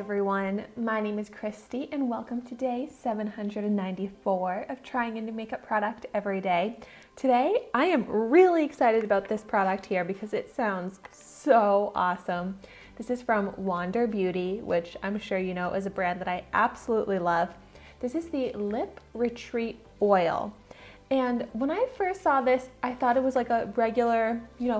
everyone, my name is Christy and welcome to day 794 of trying a new makeup product every day. Today I am really excited about this product here because it sounds so awesome. This is from Wander Beauty, which I'm sure you know is a brand that I absolutely love. This is the Lip Retreat Oil. And when I first saw this, I thought it was like a regular,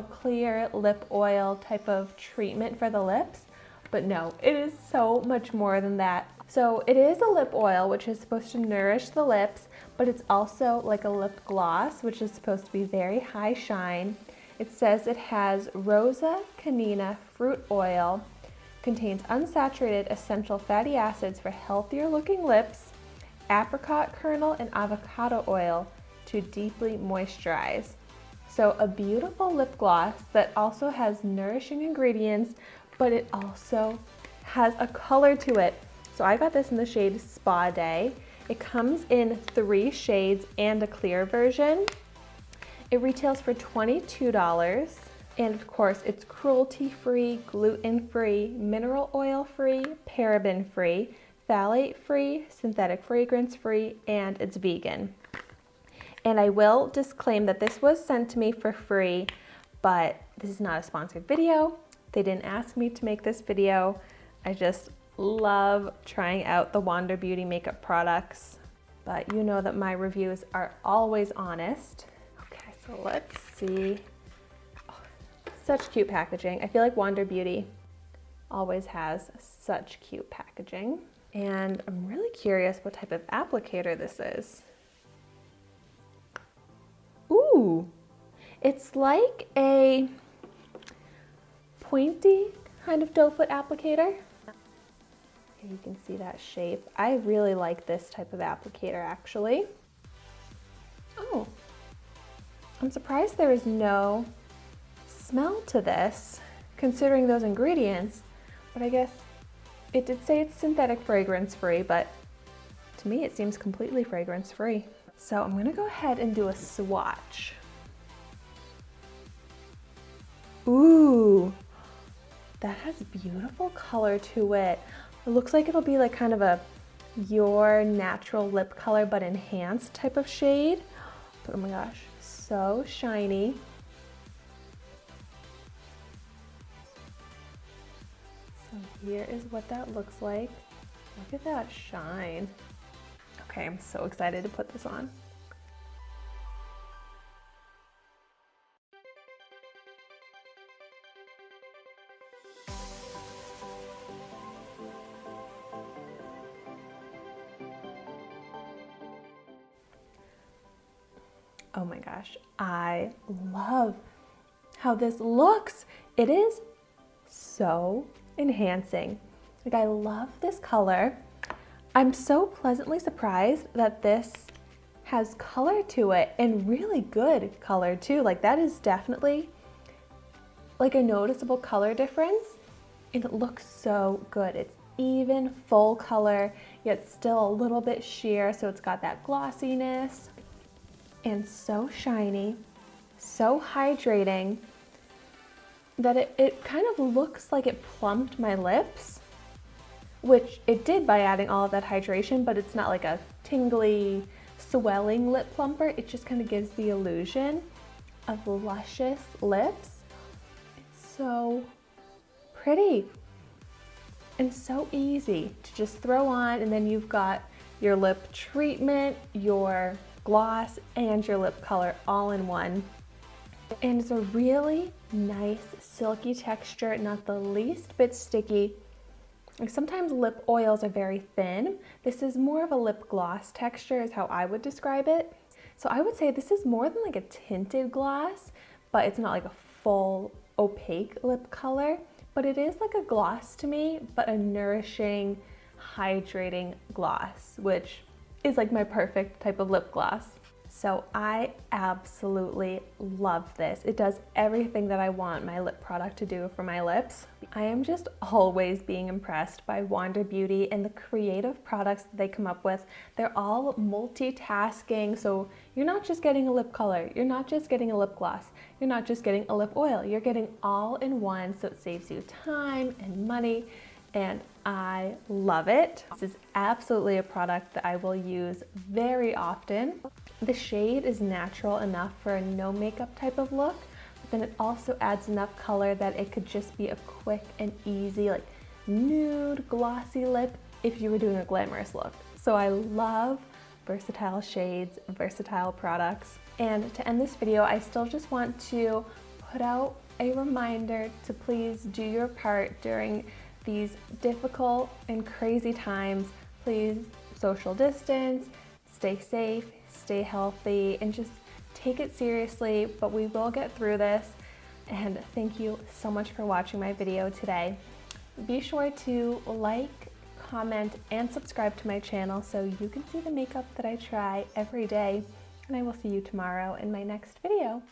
clear lip oil type of treatment for the lips. But no, it is so much more than that. So it is a lip oil, which is supposed to nourish the lips, but it's also like a lip gloss, which is supposed to be very high shine. It says it has Rosa Canina fruit oil, contains unsaturated essential fatty acids for healthier looking lips, apricot kernel and avocado oil to deeply moisturize. So a beautiful lip gloss that also has nourishing ingredients, but it also has a color to it. So I got this in the shade Spa Day. It comes in 3 shades and a clear version. It retails for $22. And of course, it's cruelty-free, gluten-free, mineral oil-free, paraben-free, phthalate-free, synthetic fragrance-free, and it's vegan. And I will disclaim that this was sent to me for free, but this is not a sponsored video. They didn't ask me to make this video. I just love trying out the Wander Beauty makeup products, but you know that my reviews are always honest. Okay, so let's see. Oh, such cute packaging. I feel like Wander Beauty always has such cute packaging. And I'm really curious what type of applicator this is. Ooh, it's like a pointy kind of doe foot applicator. Here you can see that shape. I really like this type of applicator actually. Oh, I'm surprised there is no smell to this considering those ingredients, but I guess it did say it's synthetic fragrance free, but to me it seems completely fragrance free. So I'm gonna go ahead and do a swatch. Ooh. That has beautiful color to it. It looks like it'll be like kind of a your natural lip color but enhanced type of shade. But oh my gosh, so shiny. So here is what that looks like. Look at that shine. Okay, I'm so excited to put this on. Oh my gosh, I love how this looks. It is so enhancing. Like, I love this color. I'm so pleasantly surprised that this has color to it and really good color too. Like, that is definitely like a noticeable color difference and it looks so good. It's even full color, yet still a little bit sheer, so it's got that glossiness. And so shiny, so hydrating that it kind of looks like it plumped my lips, which it did by adding all of that hydration, but it's not like a tingly, swelling lip plumper. It just kind of gives the illusion of luscious lips. It's so pretty and so easy to just throw on, and then you've got your lip treatment, your gloss, and your lip color all in one. And it's a really nice silky texture, not the least bit sticky. Like, sometimes lip oils are very thin. This is more of a lip gloss texture is how I would describe it. So I would say this is more than like a tinted gloss, but it's not like a full opaque lip color, but it is like a gloss to me, but a nourishing, hydrating gloss, which is like my perfect type of lip gloss. So I absolutely love this. It does everything that I want my lip product to do for my lips. I am just always being impressed by Wander Beauty and the creative products that they come up with. They're all multitasking, so you're not just getting a lip color, you're not just getting a lip gloss, you're not just getting a lip oil, you're getting all in one, so it saves you time and money. and I love it. This is absolutely a product that I will use very often. The shade is natural enough for a no makeup type of look, but then it also adds enough color that it could just be a quick and easy, like nude, glossy lip if you were doing a glamorous look. So I love versatile shades, versatile products. And to end this video, I still just want to put out a reminder to please do your part during these difficult and crazy times. Please social distance, stay safe, stay healthy, and just take it seriously, but we will get through this. And thank you so much for watching my video today. Be sure to like, comment, and subscribe to my channel so you can see the makeup that I try every day. And I will see you tomorrow in my next video.